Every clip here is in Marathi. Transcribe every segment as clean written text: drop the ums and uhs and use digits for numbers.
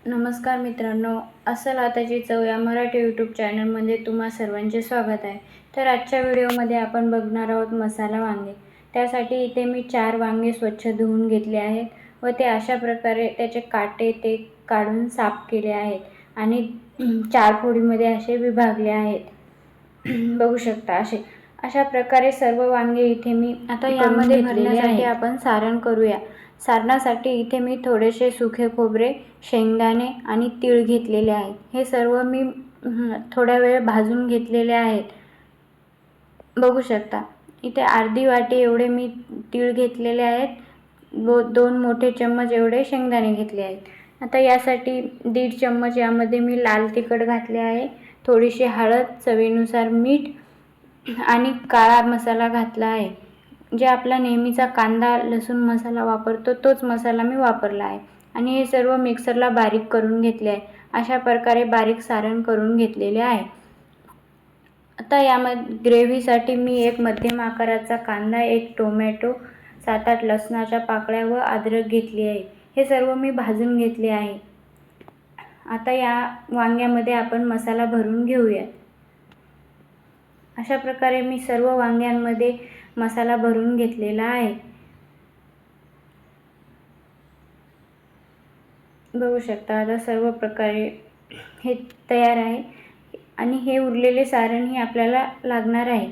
नमस्कार मित्रांनो, अस्सल हाताची चव या मराठी यूट्यूब चॅनलमध्ये तुम्हा सर्वांचे स्वागत आहे. तर आजच्या व्हिडिओमध्ये आपण बघणार आहोत मसाला वांगे. त्यासाठी इथे मी 4 वांगे स्वच्छ धुवून घेतले आहेत व ते अशा प्रकारे त्याचे काटे ते काढून साफ केले आहेत आणि 4 फोडीमध्ये असे विभागले आहेत. बघू शकता अशा प्रकारे सर्व वांगे इथे मी आता यामध्ये भरण्यासाठी आपण सारण करूया. सारणासाठी इथे मी थोडेसे सुके खोबरे, शेंगदाणे आणि तीळ घेतलेले आहेत. हे सर्व मी थोड्या वेळ भाजून घेतलेले आहेत. बघू शकता इथे अर्धी वाटी एवढे मी तीळ घेतलेले आहेत. 2 मोठे चम्मच एवढे शेंगदाणे घेतले आहेत. आता यासाठी 1.5 चम्मच यामध्ये मी लाल तिखट घातले आहे, थोडीशी हळद, चवीनुसार मीठ आणि काळा मसाला घातला आहे. जे आपला नेहमीचा कांदा लसूण मसाला वापरतो तोच मसाला मी वापरला आहे आणि हे सर्व मिक्सरला बारीक करून घेतले आहे. अशा प्रकारे बारीक सारण करून घेतलेले आहे. आता यामध्ये ग्रेव्हीसाठी मी एक मध्यम आकाराचा कांदा, एक टोमॅटो, 7-8 लसणाच्या पाकळ्या व अद्रक घेतली आहे. हे सर्व मी भाजून घेतले आहे. आता या वांग्यामध्ये आपण मसाला भरून घेऊया. अशा प्रकारे मी सर्व वांग्यांमध्ये मसाला भरून घेतलेला आहे. बघू शकता आता सर्व प्रकारे हे तयार आहे आणि हे उरलेले सारणही आपल्याला लागणार आहे.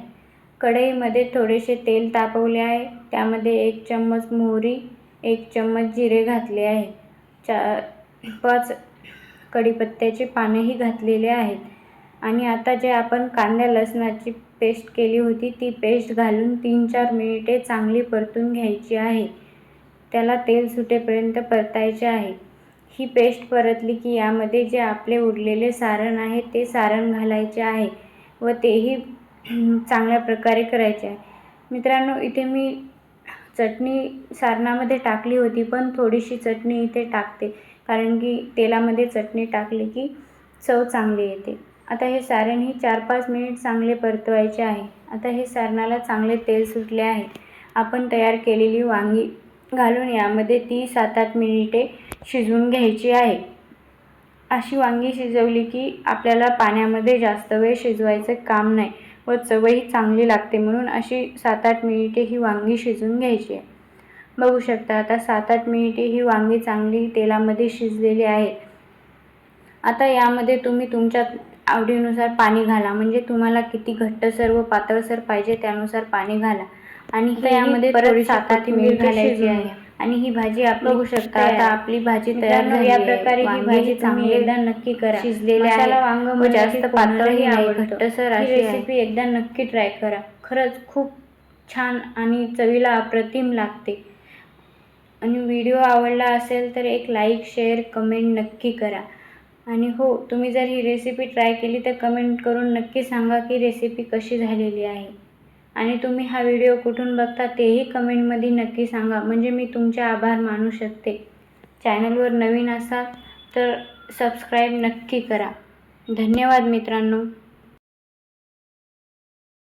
कढईमध्ये थोडेसे तेल तापवले आहे. त्यामध्ये 1 चम्मच मोहरी, 1 चम्मच जिरे घातले आहे. 5 कढीपत्त्याची पानंही घातलेले आहेत आणि आता जे आपण कांदा लसणाची पेस्ट केली होती ती पेस्ट घालून 3-4 मिनिटे चांगली परतून घ्यायची आहे. त्याला तेल सुटेपर्यंत परतायचे आहे. ही पेस्ट परतली की यामध्ये जे आपले उरलेले सारण आहे ते सारण घालायचे आहे व तेही चांगल्या प्रकारे करायचे आहे. मित्रांनो, इथे मी चटणी सारणामध्ये टाकली होती, पण थोडीशी चटणी इथे टाकते कारण की तेलामध्ये चटणी टाकली की चव चांगली येते. आता हे सारणही 4-5 मिनिट चांगले परतवायचे आहे. आता हे सारणाला चांगले तेल सुटले आहे. आपण तयार केलेली वांगी घालून यामध्ये ती 7-8 मिनिटे शिजवून घ्यायची आहे. अशी वांगी शिजवली की आपल्याला पाण्यामध्ये जास्त वेळ शिजवायचं काम नाही व चवही चांगली लागते, म्हणून अशी 7-8 मिनिटे ही वांगी शिजवून घ्यायची आहे. बघू शकता आता 7-8 मिनिटे ही वांगी चांगली तेलामध्ये शिजलेली आहेत. आता यामध्ये तुम्ही तुमच्या आवडीनुसार पाणी घाला, म्हणजे तुम्हाला किती घट्टसर व पातळसर पाहिजे त्यानुसार पाणी घाला आणि यामध्ये परत 7-8 मिनिट घालायची आहे आणि ही भाजी आपण बघू शकता आता आपली भाजी तयार झाली आहे. या प्रकारे ही भाजी चांगली एकदा नक्की करा. शिजलेली आहे. वांग जास्त पातळही नाही, घट्टसर अशी रेसिपी एकदा नक्की ट्राय करा. खरंच खूप छान आणि चवीला अप्रतिम लागते. आणि व्हिडिओ आवडला असेल तर एक लाईक, शेअर, कमेंट नक्की करा. आणि हो, तुम्ही जर ही रेसिपी ट्राय केली तर कमेंट करून नक्की सांगा की रेसिपी कशी झालेली आहे आणि तुम्ही हा व्हिडिओ कुठून बघता तेही कमेंटमध्ये नक्की सांगा, म्हणजे मी तुमचे आभार मानू शकते. चॅनलवर नवीन असाल तर सबस्क्राईब नक्की करा. धन्यवाद मित्रांनो.